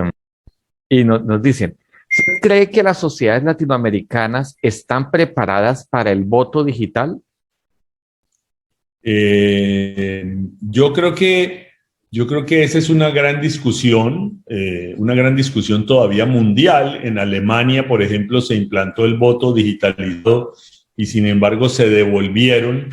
y nos dicen, ¿usted cree que las sociedades latinoamericanas están preparadas para el voto digital? Yo creo que esa es una gran discusión todavía mundial. En Alemania, por ejemplo, se implantó el voto digitalizado y sin embargo se devolvieron.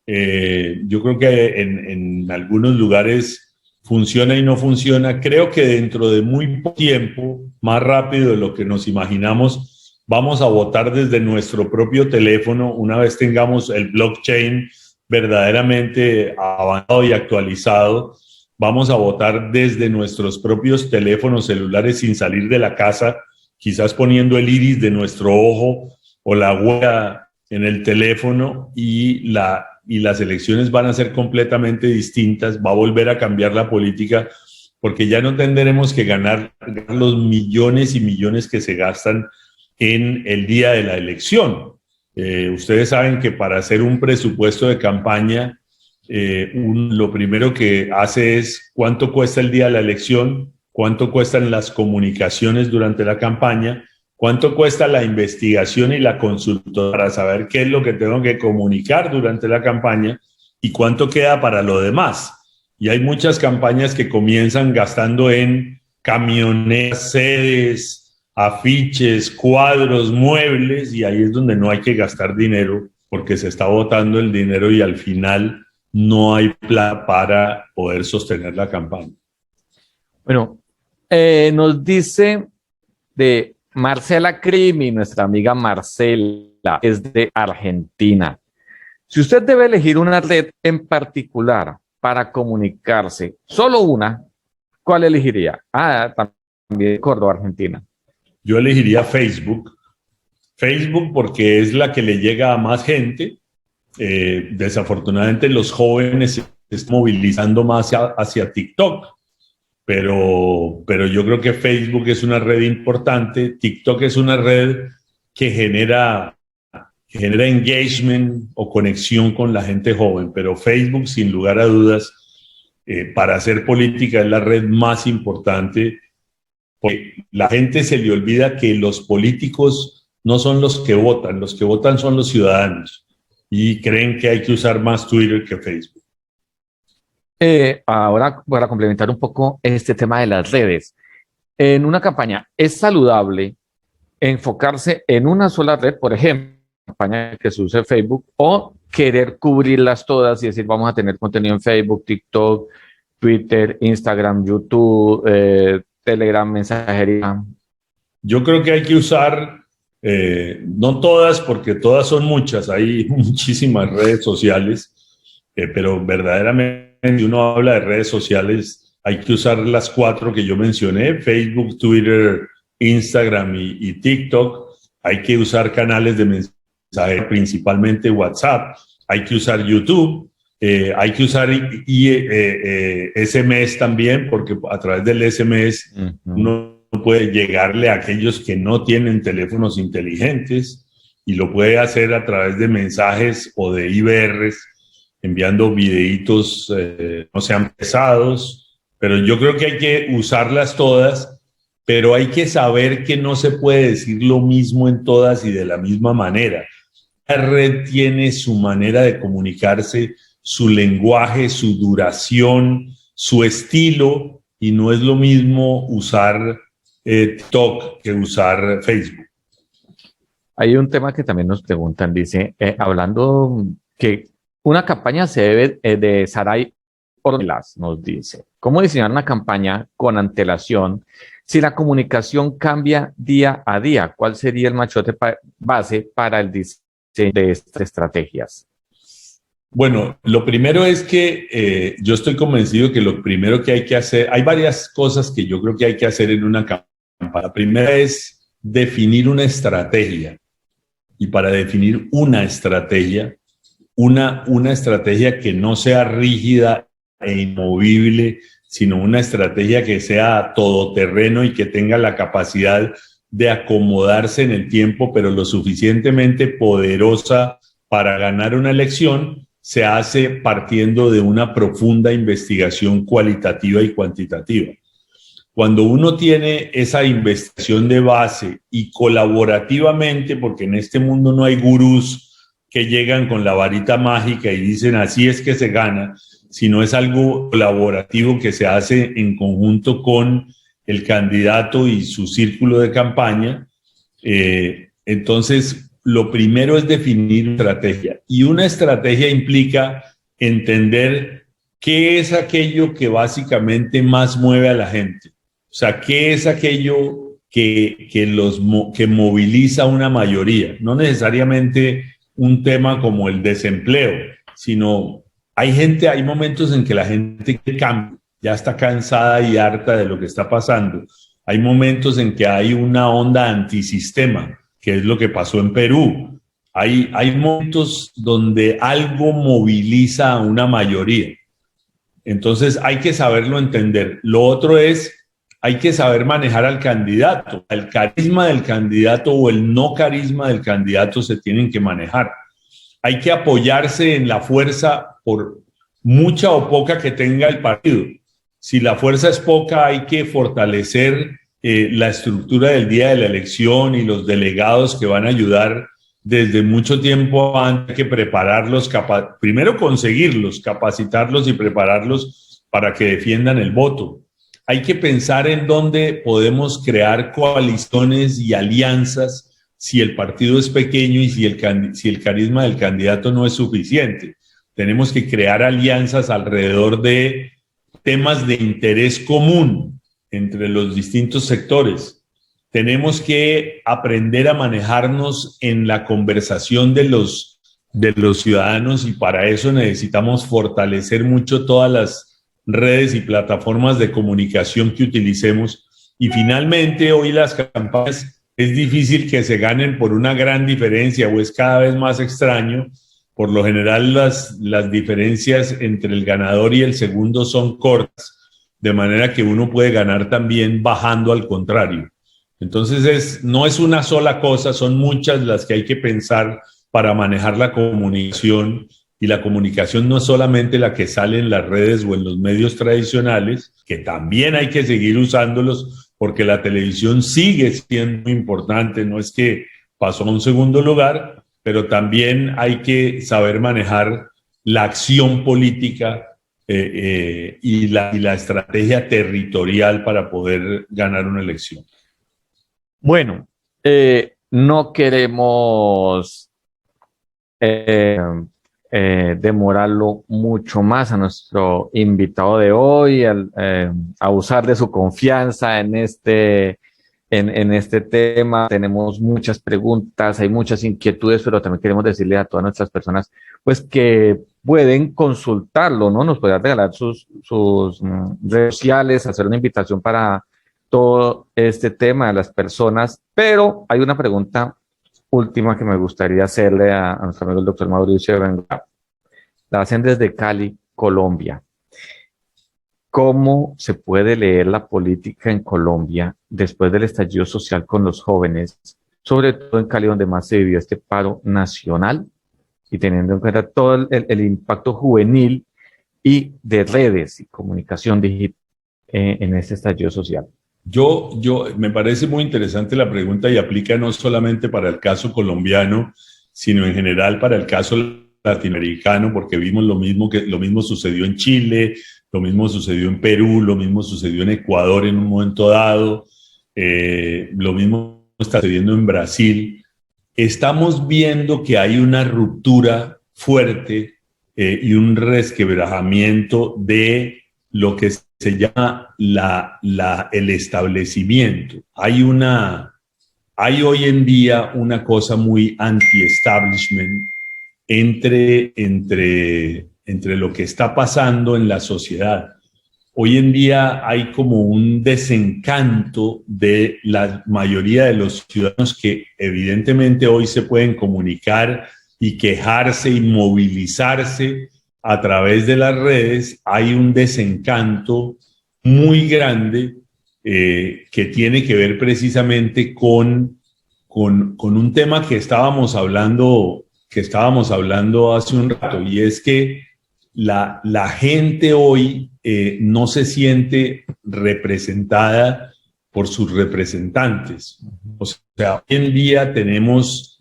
Yo creo que en algunos lugares funciona y no funciona. Creo que dentro de muy poco tiempo, más rápido de lo que nos imaginamos, vamos a votar desde nuestro propio teléfono una vez tengamos el blockchain verdaderamente avanzado y actualizado. Vamos a votar desde nuestros propios teléfonos celulares sin salir de la casa, quizás poniendo el iris de nuestro ojo o la huella en el teléfono, y las elecciones van a ser completamente distintas. Va a volver a cambiar la política, porque ya no tendremos que ganar los millones y millones que se gastan en el día de la elección. Ustedes saben que para hacer un presupuesto de campaña, lo primero que hace es cuánto cuesta el día de la elección, cuánto cuestan las comunicaciones durante la campaña, cuánto cuesta la investigación y la consulta para saber qué es lo que tengo que comunicar durante la campaña y cuánto queda para lo demás. Y hay muchas campañas que comienzan gastando en camionetas, sedes, afiches, cuadros, muebles, y ahí es donde no hay que gastar dinero, porque se está botando el dinero y al final no hay plata para poder sostener la campaña. Bueno, nos dice de Marcela Crimi, nuestra amiga Marcela, es de Argentina. Si usted debe elegir una red en particular para comunicarse, solo una, ¿cuál elegiría? También de Córdoba, Argentina. Yo elegiría Facebook. Facebook porque es la que le llega a más gente. Desafortunadamente los jóvenes se están movilizando más hacia TikTok, pero yo creo que Facebook es una red importante. TikTok es una red que genera engagement o conexión con la gente joven, pero Facebook, sin lugar a dudas, para hacer política es la red más importante, porque la gente se le olvida que los políticos no son los que votan son los ciudadanos, y creen que hay que usar más Twitter que Facebook. Ahora, para complementar un poco este tema de las redes, en una campaña es saludable enfocarse en una sola red, por ejemplo, campaña que se use Facebook o querer cubrirlas todas y decir vamos a tener contenido en Facebook, TikTok, Twitter, Instagram, YouTube, Telegram, mensajería? Yo creo que hay que usar, no todas, porque todas son muchas, hay muchísimas redes sociales, pero verdaderamente si uno habla de redes sociales, hay que usar las 4 que yo mencioné: Facebook, Twitter, Instagram y TikTok. Hay que usar canales de mensaje, principalmente WhatsApp. Hay que usar YouTube. Hay que usar SMS también, porque a través del SMS uno puede llegarle a aquellos que no tienen teléfonos inteligentes, y lo puede hacer a través de mensajes o de IVRs, enviando videitos, no sean pesados, pero yo creo que hay que usarlas todas, pero hay que saber que no se puede decir lo mismo en todas y de la misma manera. La red tiene su manera de comunicarse, su lenguaje, su duración, su estilo, y no es lo mismo usar TikTok que usar Facebook. Hay un tema que también nos preguntan, dice, hablando que una campaña se debe de Saray Ornelas, nos dice, ¿cómo diseñar una campaña con antelación si la comunicación cambia día a día? ¿Cuál sería el machote base para el diseño de estas estrategias? Bueno, lo primero es que yo estoy convencido que lo primero que hay que hacer, hay varias cosas que yo creo que hay que hacer en una campaña. La primera es definir una estrategia. Y para definir una estrategia que no sea rígida e inmovible, sino una estrategia que sea todoterreno y que tenga la capacidad de acomodarse en el tiempo, pero lo suficientemente poderosa para ganar una elección, se hace partiendo de una profunda investigación cualitativa y cuantitativa. Cuando uno tiene esa investigación de base y colaborativamente, porque en este mundo no hay gurús que llegan con la varita mágica y dicen así es que se gana, sino es algo colaborativo que se hace en conjunto con el candidato y su círculo de campaña. Entonces, lo primero es definir una estrategia, y una estrategia implica entender qué es aquello que básicamente más mueve a la gente. O sea, ¿qué es aquello que moviliza a una mayoría? No necesariamente un tema como el desempleo, sino hay momentos en que la gente cambia, ya está cansada y harta de lo que está pasando. Hay momentos en que hay una onda antisistema, que es lo que pasó en Perú. Hay momentos donde algo moviliza a una mayoría. Entonces hay que saberlo entender. Lo otro es, hay que saber manejar al candidato. El carisma del candidato o el no carisma del candidato se tienen que manejar. Hay que apoyarse en la fuerza, por mucha o poca que tenga el partido. Si la fuerza es poca, hay que fortalecer la estructura del día de la elección y los delegados que van a ayudar desde mucho tiempo antes. Hay que prepararlos, primero conseguirlos, capacitarlos y prepararlos para que defiendan el voto. Hay que pensar en dónde podemos crear coaliciones y alianzas si el partido es pequeño y si el carisma del candidato no es suficiente. Tenemos que crear alianzas alrededor de temas de interés común entre los distintos sectores. Tenemos que aprender a manejarnos en la conversación de los ciudadanos, y para eso necesitamos fortalecer mucho todas las redes y plataformas de comunicación que utilicemos. Y finalmente, hoy las campañas es difícil que se ganen por una gran diferencia, o es cada vez más extraño. Por lo general las diferencias entre el ganador y el segundo son cortas, de manera que uno puede ganar también bajando al contrario. Entonces no es una sola cosa, son muchas las que hay que pensar para manejar la comunicación. Y la comunicación no es solamente la que sale en las redes o en los medios tradicionales, que también hay que seguir usándolos, porque la televisión sigue siendo muy importante, no es que pasó a un segundo lugar, pero también hay que saber manejar la acción política y la estrategia territorial para poder ganar una elección. Bueno, no queremos demorarlo mucho más a nuestro invitado de hoy, a usar de su confianza en este tema. Tenemos muchas preguntas, hay muchas inquietudes, pero también queremos decirle a todas nuestras personas, pues que pueden consultarlo, ¿no? Nos podrán regalar sus redes sociales, hacer una invitación para todo este tema de las personas, pero hay una pregunta última que me gustaría hacerle a nuestro amigo el doctor Mauricio Bengoa. La hacen desde Cali, Colombia. ¿Cómo se puede leer la política en Colombia después del estallido social con los jóvenes, sobre todo en Cali, donde más se vivió este paro nacional y teniendo en cuenta todo el impacto juvenil y de redes y comunicación digital en este estallido social? Me parece muy interesante la pregunta y aplica no solamente para el caso colombiano, sino en general para el caso latinoamericano, porque vimos lo mismo sucedió en Chile, lo mismo sucedió en Perú, lo mismo sucedió en Ecuador en un momento dado, lo mismo está sucediendo en Brasil. Estamos viendo que hay una ruptura fuerte y un resquebrajamiento de lo que se llama el establecimiento. Hay hoy en día una cosa muy anti-establishment entre lo que está pasando en la sociedad. Hoy en día hay como un desencanto de la mayoría de los ciudadanos que evidentemente hoy se pueden comunicar y quejarse y movilizarse a través de las redes. Hay un desencanto muy grande que tiene que ver precisamente con un tema que estábamos hablando hace un rato, y es que la gente hoy no se siente representada por sus representantes. O sea, hoy en día tenemos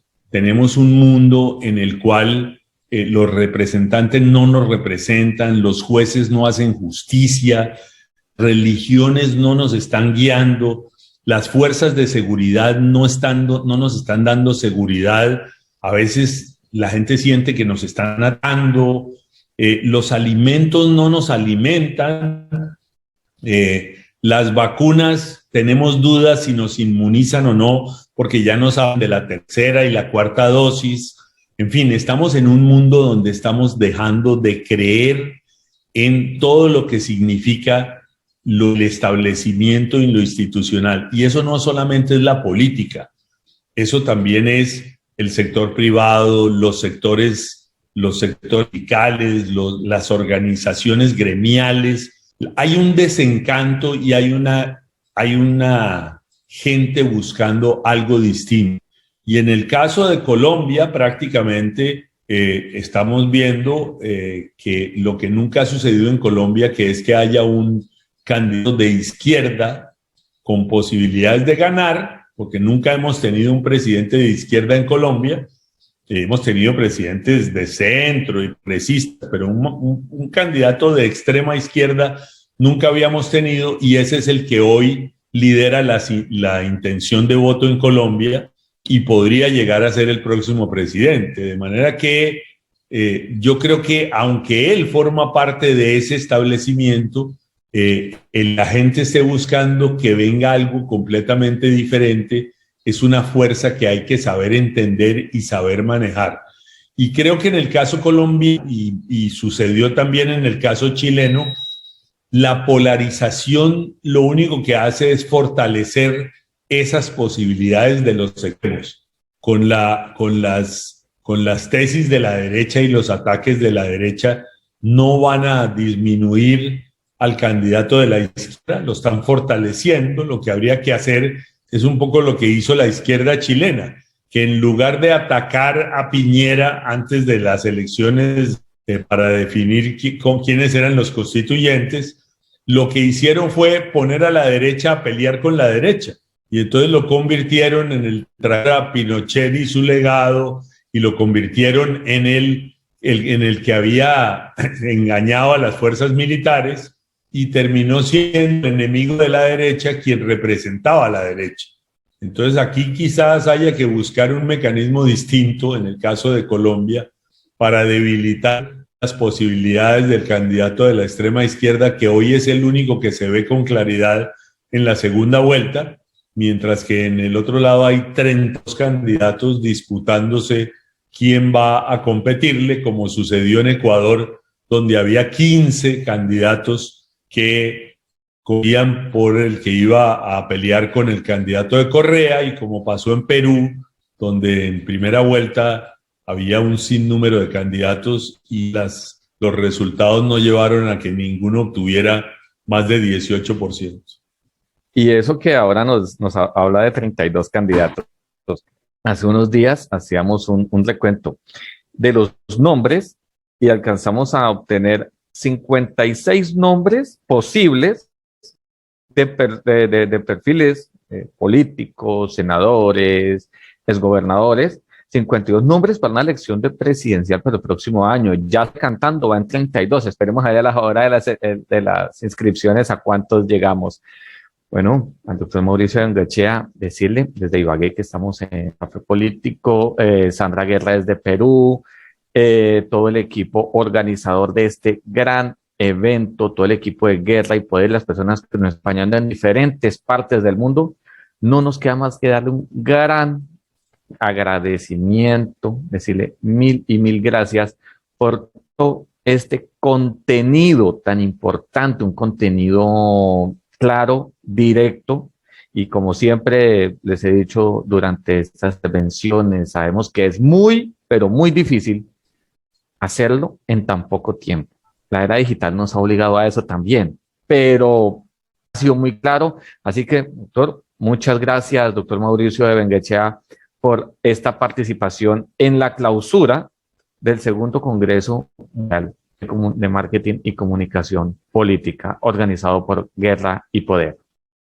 un mundo en el cual los representantes no nos representan, los jueces no hacen justicia, religiones no nos están guiando, las fuerzas de seguridad no nos están dando seguridad. A veces la gente siente que nos están atando, los alimentos no nos alimentan, las vacunas tenemos dudas si nos inmunizan o no, porque ya no saben de la tercera y la cuarta dosis. En fin, estamos en un mundo donde estamos dejando de creer en todo lo que significa el establecimiento y lo institucional. Y eso no solamente es la política, eso también es el sector privado, los sectores sindicales, las organizaciones gremiales. Hay un desencanto y hay una gente buscando algo distinto. Y en el caso de Colombia, prácticamente estamos viendo que lo que nunca ha sucedido en Colombia, que es que haya un candidato de izquierda con posibilidades de ganar, porque nunca hemos tenido un presidente de izquierda en Colombia. Hemos tenido presidentes de centro y progresistas, pero un candidato de extrema izquierda nunca habíamos tenido, y ese es el que hoy lidera la intención de voto en Colombia y podría llegar a ser el próximo presidente. De manera que yo creo que aunque él forma parte de ese establecimiento, la gente esté buscando que venga algo completamente diferente. Es una fuerza que hay que saber entender y saber manejar. Y creo que en el caso colombiano, y sucedió también en el caso chileno, la polarización lo único que hace es fortalecer esas posibilidades de los sectores. Con las tesis de la derecha y los ataques de la derecha no van a disminuir al candidato de la izquierda, lo están fortaleciendo. Lo que habría que hacer es un poco lo que hizo la izquierda chilena, que en lugar de atacar a Piñera antes de las elecciones para definir quiénes eran los constituyentes, lo que hicieron fue poner a la derecha a pelear con la derecha. Y entonces lo convirtieron en el traer a Pinochet y su legado, y lo convirtieron en el que había engañado a las fuerzas militares, y terminó siendo el enemigo de la derecha quien representaba a la derecha. Entonces aquí quizás haya que buscar un mecanismo distinto en el caso de Colombia para debilitar las posibilidades del candidato de la extrema izquierda, que hoy es el único que se ve con claridad en la segunda vuelta, mientras que en el otro lado hay 32 candidatos disputándose quién va a competirle, como sucedió en Ecuador, donde había 15 candidatos que corrían por el que iba a pelear con el candidato de Correa, y como pasó en Perú, donde en primera vuelta había un sinnúmero de candidatos y los resultados no llevaron a que ninguno obtuviera más de 18%. Y eso que ahora nos habla de 32 candidatos. Hace unos días hacíamos un recuento de los nombres y alcanzamos a obtener 56 nombres posibles de perfiles políticos, senadores, exgobernadores, 52 nombres para una elección de presidencial para el próximo año. Ya cantando va en 32. Esperemos a la hora de las inscripciones a cuántos llegamos. Bueno, al doctor Mauricio Bengoechea, decirle desde Ibagué que estamos en Café Político, Sandra Guerra desde Perú, todo el equipo organizador de este gran evento, todo el equipo de Guerra y Poder, las personas que nos acompañan en diferentes partes del mundo, no nos queda más que darle un gran agradecimiento, decirle mil y mil gracias por todo este contenido tan importante, un contenido claro, directo, y como siempre les he dicho durante estas intervenciones, sabemos que es muy, pero muy difícil hacerlo en tan poco tiempo. La era digital nos ha obligado a eso también, pero ha sido muy claro. Así que, doctor, muchas gracias, doctor Mauricio de Bengoechea, por esta participación en la clausura del segundo Congreso Mundial de Marketing y Comunicación Política, organizado por Guerra y Poder.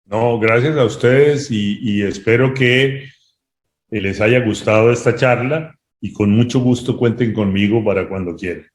No, gracias a ustedes y espero que les haya gustado esta charla, y con mucho gusto cuenten conmigo para cuando quieran.